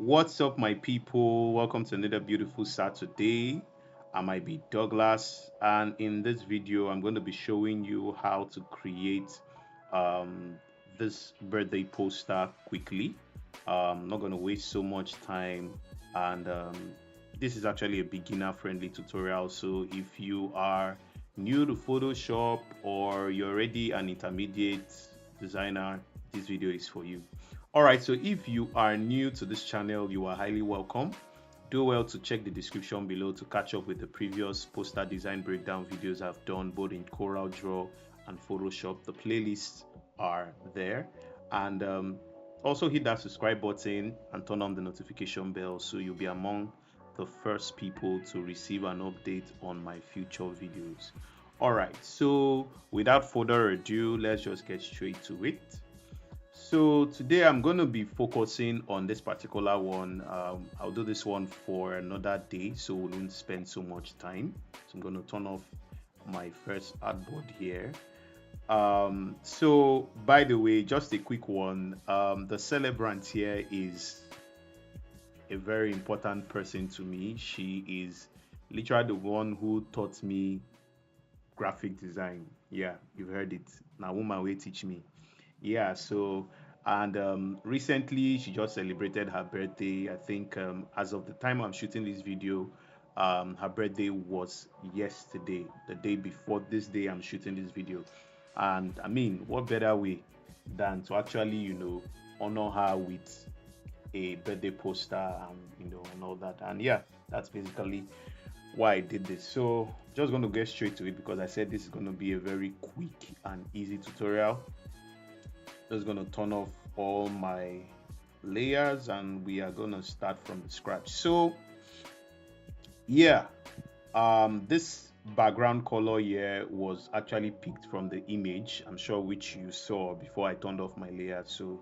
What's up, my people? Welcome to another beautiful Saturday. I might be Douglas, and in this video, I'm going to be showing you how to create um, this birthday poster quickly. Not going to waste so much time, and this is actually a beginner-friendly tutorial. So if you are new to Photoshop or you're already an intermediate designer, this video is for you. All right, so if you are new to this channel, you are highly welcome. Do well to check the description below to catch up with the previous poster design breakdown videos I've done both in Corel Draw and Photoshop. The playlists are there. And also hit that subscribe button and turn on the notification bell so you'll be among the first people to receive an update on my future videos. All right, so without further ado, let's just get straight to it. So today I'm going to be focusing on this particular one. I'll do this one for another day so we won't spend so much time. So I'm going to turn off my first artboard here. So by the way, just a quick one. The celebrant here is a very important person to me. She is literally the one who taught me graphic design. Yeah, you've heard it. Now, woman will teach me. Yeah, so and recently she just celebrated her birthday. I think as of the time I'm shooting this video, her birthday was yesterday, the day before this day I'm shooting this video. And I mean, what better way than to actually, honor her with a birthday poster and and all that. And yeah, that's basically why I did this. So just going to get straight to it because I said this is going to be a very quick and easy tutorial. Just going to turn off all my layers and we are going to start from the scratch. So yeah, this background color here was actually picked from the image, I'm sure, which you saw before I turned off my layers. So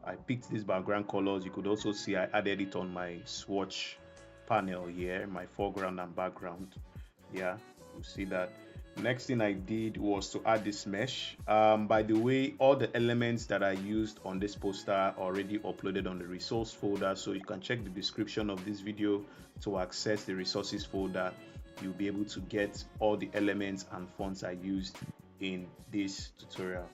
I picked these background colors. You could also see I added it on my swatch panel here, my foreground and background. Yeah, you see that. Next thing I did was to add this mesh. By the way, all the elements that I used on this poster are already uploaded on the resource folder, so you can check the description of this video to access the resources folder. You'll be able to get all the elements and fonts I used in this tutorial.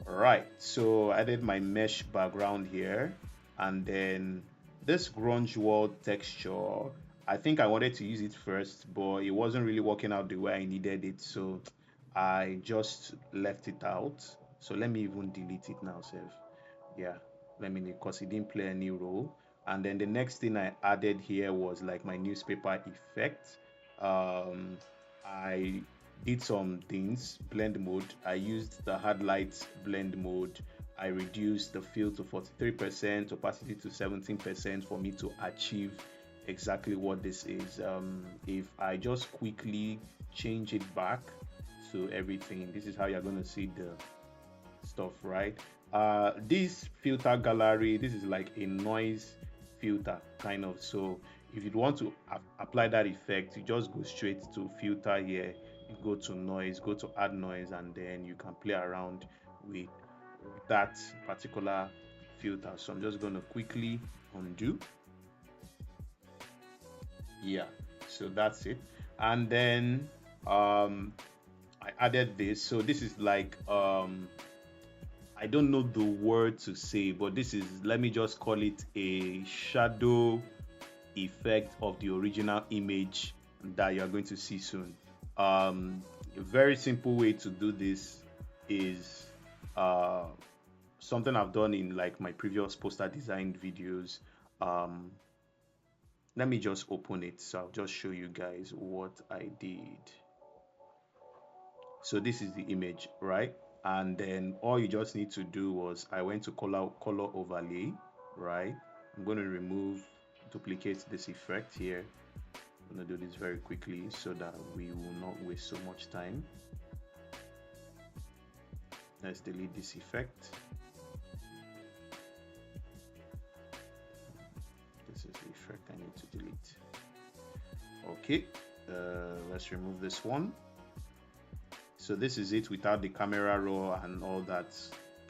All right, so I added my mesh background here, and then this grunge world texture, I think I wanted to use it first, but it wasn't really working out the way I needed it, so I just left it out. So let me even delete it now, Seth. Yeah, let me, because it didn't play any role. And then the next thing I added here was like my newspaper effect. um I did some things. Blend mode, I used the hard lights blend mode. I reduced the fill to 43%, opacity to 17% for me to achieve exactly what this is. If I just quickly change it back to everything, this is how you're going to see the stuff, right? This filter gallery, this is like a noise filter kind of. So if you want to apply that effect, you just go straight to filter here, you go to noise, go to add noise, and then you can play around with that particular filter. So I'm just going to quickly undo. Yeah, so that's it. And then I added this. So this is like I don't know the word to say, but this is, let me just call it a shadow effect of the original image that you're going to see soon. A very simple way to do this is uh, something I've done in like my previous poster design videos. Um, Let me just open it. So I'll just show you guys what I did. So this is the image, right? And then all you just need to do was I went to color overlay, right? I'm going to remove, duplicate this effect here. I'm going to do this very quickly so that we will not waste so much time. Let's delete this effect. This is the effect I need to delete. Okay, let's remove this one. So this is it without the camera raw and all that.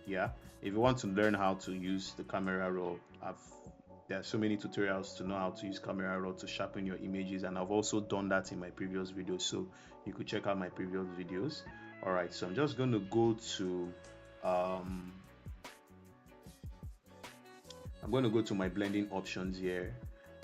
Yeah, if you want to learn how to use the camera raw, I've There are so many tutorials to know how to use Camera Raw to sharpen your images, and I've also done that in my previous videos, so you could check out my previous videos. All right, so I'm just going to go to um, I'm going to go to my blending options here,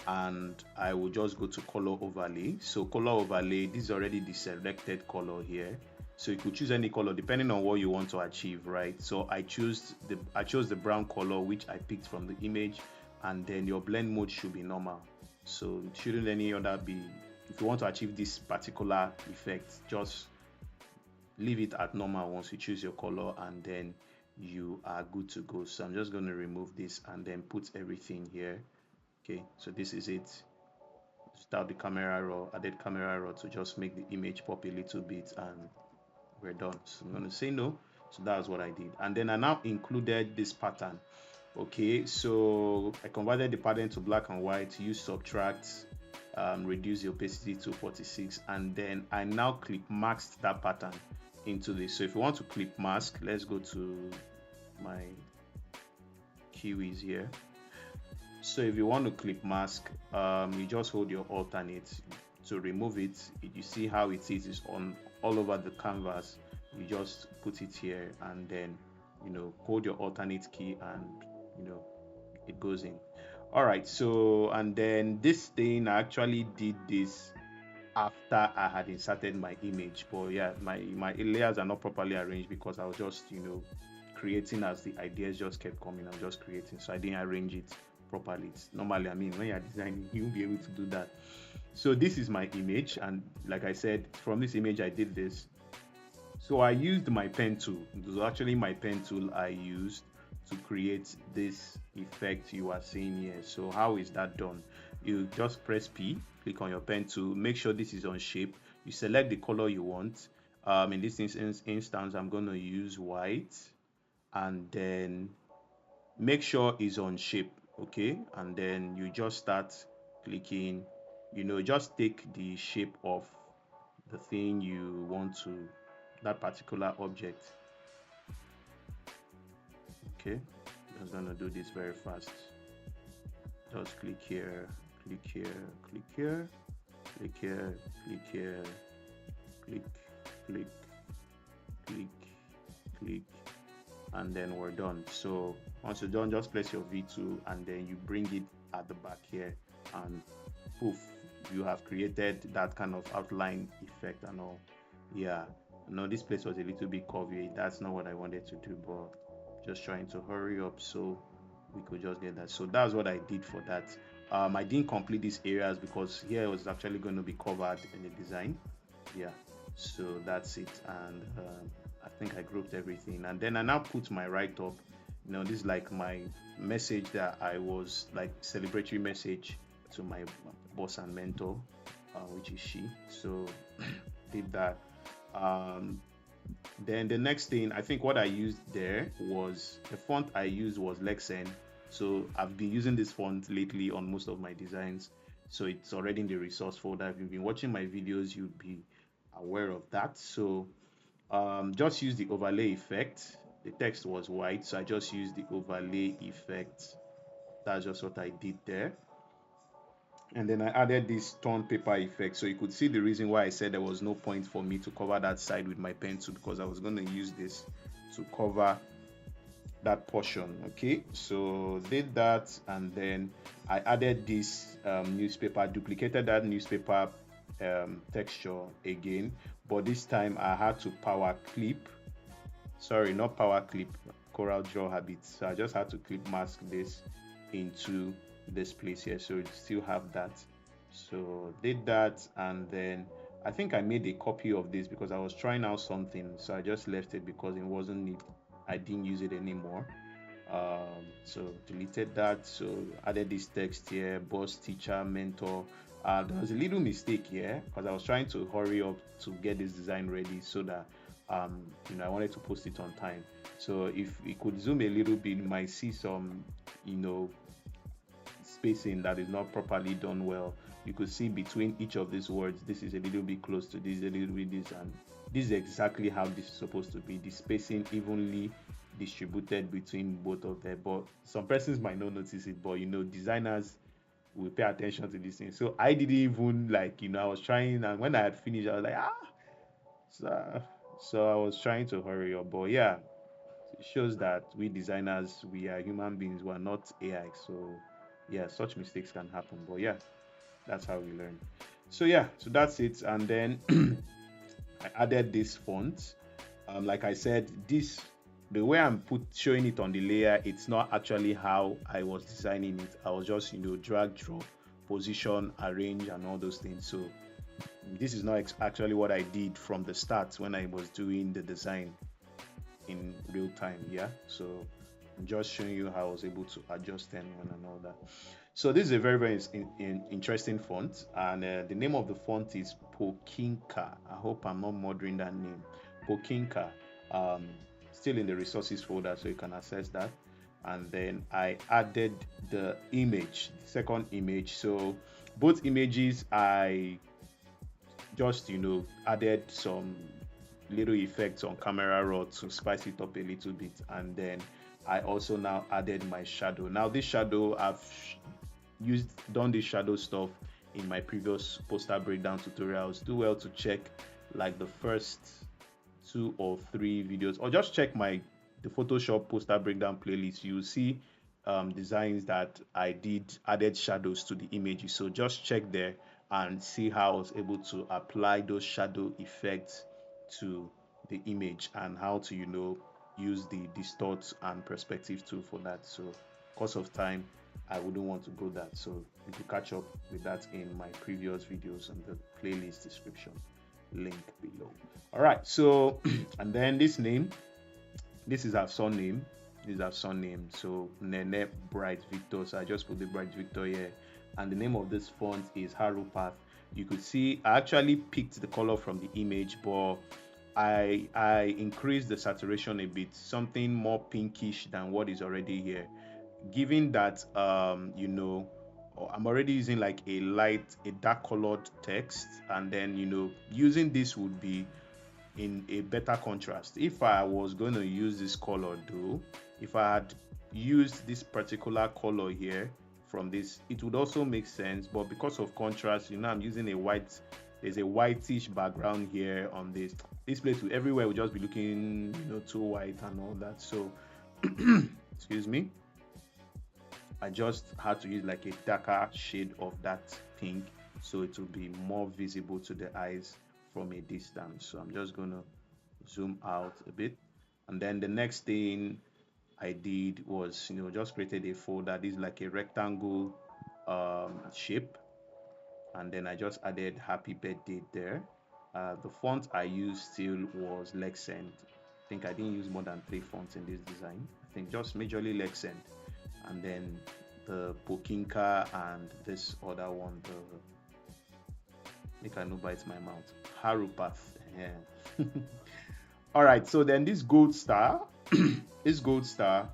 and I will just go to color overlay. So color overlay, this is already the selected color here. So you could choose any color depending on what you want to achieve, right? So I chose the brown color, which I picked from the image, and then your blend mode should be normal. So it shouldn't any other be. If you want to achieve this particular effect, just leave it at normal once you choose your color, and then you are good to go. So I'm just going to remove this and then put everything here. Okay, so this is it. Start the camera raw, added camera raw to just make the image pop a little bit, and we're done. So I'm going to say no. So that's what I did, and then I now included this pattern. Okay, so I converted the pattern to black and white, use subtract, reduce the opacity to 46, and then I now clip masked that pattern into this. So if you want to clip mask, let's go to my keywords here. So if you want to clip mask, you just hold your alternate to remove it. You see how it is on all over the canvas. You just put it here, and then hold your alternate key, and it goes in. All right, so and then this thing, I actually did this after I had inserted my image, but yeah, my layers are not properly arranged because I was just creating as the ideas just kept coming. I'm just creating, so I didn't arrange it properly. Normally, I mean, when you're designing, you'll be able to do that. So this is my image, and like I said, from this image I did this. So I used my pen tool. It was actually my pen tool I used to create this effect you are seeing here. So how is that done? You just press P, click on your pen tool, make sure this is on shape. You select the color you want. In this instance, I'm going to use white, and then make sure it's on shape. Okay, and then you just start clicking. Just take the shape of the thing you want to, that particular object. Okay, I'm just gonna do this very fast. Just click here, click here, click here, click here, click here, click, click, click, click, and then we're done. So once you're done, just place your V2 and then you bring it at the back here, and poof, you have created that kind of outline effect and all. Yeah, no, this place was a little bit curvy. That's not what I wanted to do, but just trying to hurry up so we could just get that. So that's what I did for that. I didn't complete these areas because here it was actually going to be covered in the design. Yeah, so that's it. And I think I grouped everything, and then I now put my write-up. This is like my message that I was like celebratory message to my boss and mentor, which is she. So did that. Then the next thing, I think what I used there was the font I used was Lexen. So I've been using this font lately on most of my designs. So it's already in the resource folder. If you've been watching my videos, you'd be aware of that. So just use the overlay effect. The text was white, so I just used the overlay effect. That's just what I did there. And then I added this torn paper effect, so you could see the reason why I said there was no point for me to cover that side with my pencil, because I was going to use this to cover that portion. Okay, so did that, and then I added this newspaper, duplicated that newspaper texture again, but this time I had to power clip, sorry, not power clip, Coral Draw Habits. So I just had to clip mask this into this place here, so you still have that. So did that, and then I think I made a copy of this because I was trying out something, so I just left it because it wasn't need, I didn't use it anymore. So deleted that, so added this text here, boss, teacher, mentor. There was a little mistake here because I was trying to hurry up to get this design ready so that I wanted to post it on time. So if we could zoom a little bit, you might see some spacing that is not properly done well. You could see between each of these words, this is a little bit close to this, a little bit this, and this is exactly how this is supposed to be. The spacing evenly distributed between both of them. But some persons might not notice it, but designers will pay attention to this thing. So I didn't even like, I was trying, and when I had finished, I was like, so I was trying to hurry up. But yeah, it shows that we designers, we are human beings, we are not AI. So yeah, such mistakes can happen. But yeah, that's how we learn. So yeah, so that's it. And then I added this font. Like I said, the way I'm showing it on the layer, it's not actually how I was designing it. I was just drag, drop, position, arrange, and all those things. So this is not actually what I did from the start when I was doing the design in real time. Yeah, so I'm just showing you how I was able to adjust anyone and all that. So this is a very very interesting font, and the name of the font is Pokinka. I hope I'm not murdering that name. Pokinka. Um, Still in the resources folder, so you can access that. And then I added the image, the second image. So both images I just added some little effects on camera raw to spice it up a little bit, and then I also now added my shadow. Now this shadow, I've done this shadow stuff in my previous poster breakdown tutorials. Do well to check like the first 2 or 3 videos, or just check the Photoshop poster breakdown playlist. You'll see designs that I did added shadows to the images. So just check there and see how I was able to apply those shadow effects to the image, and how to use the distort and perspective tool for that. So because of time, I wouldn't want to go that. So you can catch up with that in my previous videos in the playlist description link below. All right, so and then this name, this is our son name. This is our son name. So Nene Bright Victor. So I just put the Bright Victor here, and the name of this font is Harupath. You could see I actually picked the color from the image, but I increased the saturation a bit, something more pinkish than what is already here, given that I'm already using like a dark colored text, and then using this would be in a better contrast. If I was going to use this color though, if I had used this particular color here from this, it would also make sense, but because of contrast, I'm using a white, there's a whitish background here on this place. Everywhere will just be looking too white and all that. So excuse me, I just had to use like a darker shade of that pink, so it will be more visible to the eyes from a distance. So I'm just gonna zoom out a bit, and then the next thing I did was just created a folder. This is like a rectangle shape, and then I just added happy birthday there. The font I used still was Lexend. I think I didn't use more than 3 fonts in this design. I think just majorly Lexend, and then the Pokinka, and this other one, make I no bite my mouth, Harupath. Yeah. All right, so then this gold star, this gold star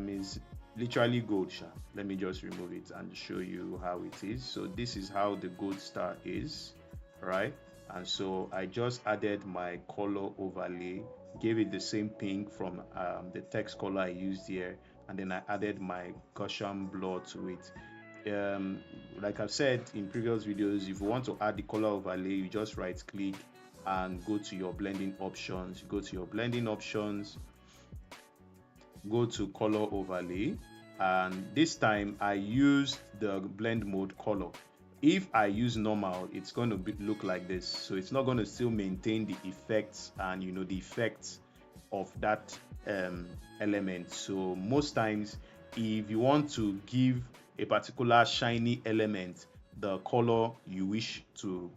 is literally gold. Let me just remove it and show you how it is. So this is how the gold star is, right? And so I just added my color overlay, gave it the same pink from the text color I used here, and then I added my Gaussian blur to it. Like I've said in previous videos, if you want to add the color overlay, you just right click and go to your blending options. You go to your blending options, go to color overlay, and this time I used the blend mode color. If I use normal, it's going to look like this. So it's not going to still maintain the effects and the effects of that element. So most times, if you want to give a particular shiny element the color you wish to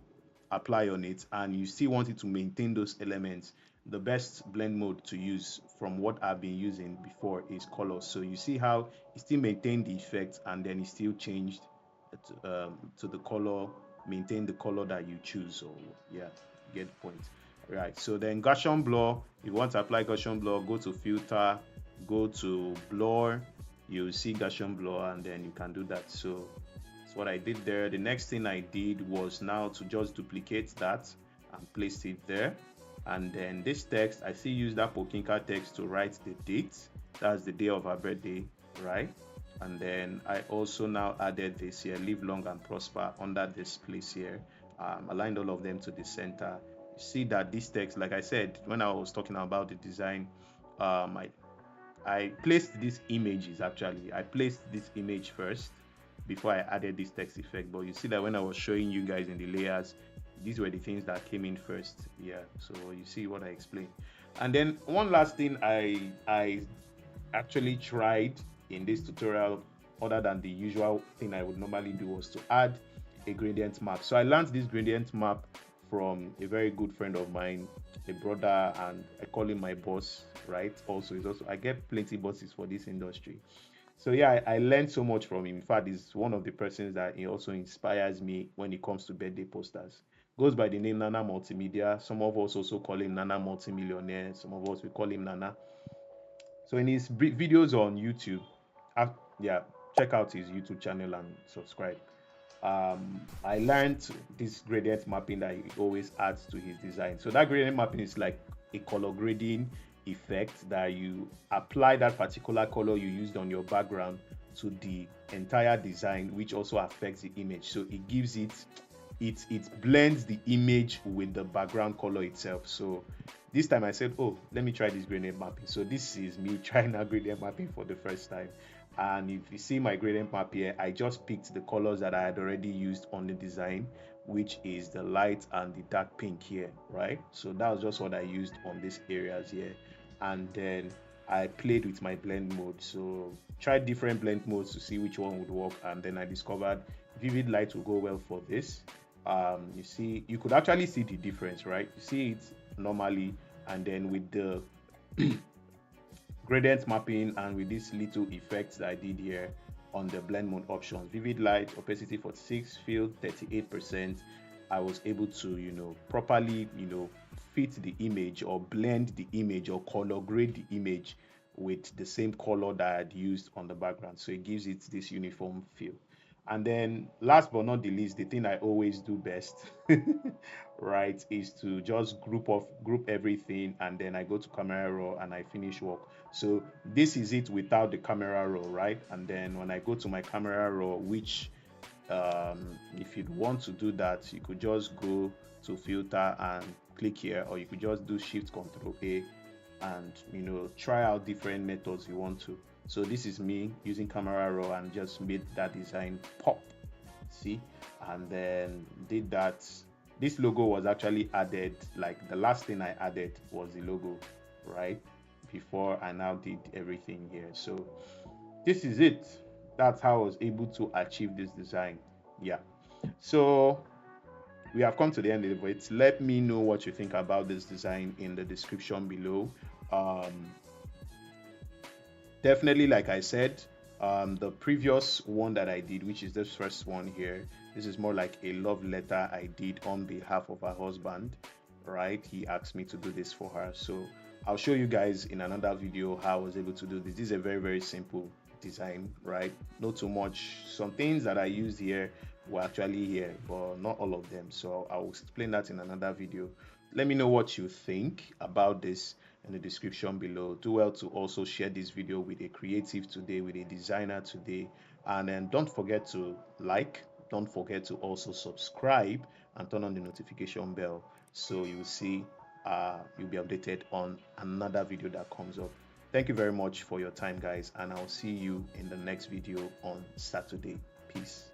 apply on it, and you still want it to maintain those elements, the best blend mode to use from what I've been using before is color. So you see how it still maintained the effect, and then it still changed to the color, maintain the color that you choose. So yeah, get the point. Right, so then Gaussian blur, if you want to apply Gaussian blur, go to filter, go to blur, you see Gaussian blur, and then you can do that. So that's what I did there. The next thing I did was now to just duplicate that and place it there. And then this text, I still use that Pokinka text to write the date. That's the day of her birthday, right? And then I also now added this here, live long and prosper, under this place here. Aligned all of them to the center. You see that this text, like I said, when I was talking about the design, um, I, I placed these images actually. I placed this image first before I added this text effect. But you see that when I was showing you guys in the layers, these were the things that came in first. Yeah, so you see what I explained. And then one last thing I actually tried in this tutorial, other than the usual thing I would normally do, was to add a gradient map. So I learned this gradient map from a very good friend of mine, a brother, and I call him my boss, right? Also, is also I get plenty bosses for this industry. So yeah, I learned so much from him. In fact, he's one of the persons that he also inspires me when it comes to birthday posters. Goes by the name Nana Multimedia. Some of us also call him Nana Multimillionaire. Some of us we call him Nana. So in his videos on YouTube, uh, yeah, check out his YouTube channel and subscribe. I learned this gradient mapping that he always adds to his design. So that gradient mapping is like a color grading effect that you apply that particular color you used on your background to the entire design, which also affects the image. So it gives it blends the image with the background color itself. So this time I said, oh, let me try this gradient mapping. So this is me trying out gradient mapping for the first time. And if you see my gradient map here, I just picked the colors that I had already used on the design, which is the light and the dark pink here, right? So that was just what I used on these areas here. And then I played with my blend mode. So tried different blend modes to see which one would work. And then I discovered vivid light will go well for this. You see, you could actually see the difference, right? You see it normally, and then with the gradient mapping and with these little effects that I did here on the blend mode options, vivid light, opacity 46, fill 38%, I was able to, properly, fit the image or blend the image or color grade the image with the same color that I had used on the background. So it gives it this uniform feel. And then last but not the least, the thing I always do best, right, is to just group everything, and then I go to camera raw and I finish work. So this is it without the camera raw, right? And then when I go to my camera raw, which if you'd want to do that, you could just go to filter and click here, or you could just do shift control A and try out different methods you want to. So this is me using camera raw and just made that design pop, see, and then did that. This logo was actually added, like the last thing I added was the logo, right, before I now did everything here. So this is it. That's how I was able to achieve this design. Yeah, so we have come to the end of it. Let me know what you think about this design in the description below. Definitely, like I said, the previous one that I did, which is this first one here, this is more like a love letter I did on behalf of her husband, right? He asked me to do this for her. So I'll show you guys in another video how I was able to do this. This is a very, very simple design, right? Not too much. Some things that I used here were actually here, but not all of them. So I'll explain that in another video. Let me know what you think about this in the description below. Do well to also share this video with a creative today, with a designer today, and then don't forget to like, don't forget to also subscribe and turn on the notification bell so you'll see you'll be updated on another video that comes up. Thank you very much for your time, guys, and I'll see you in the next video on Saturday. Peace.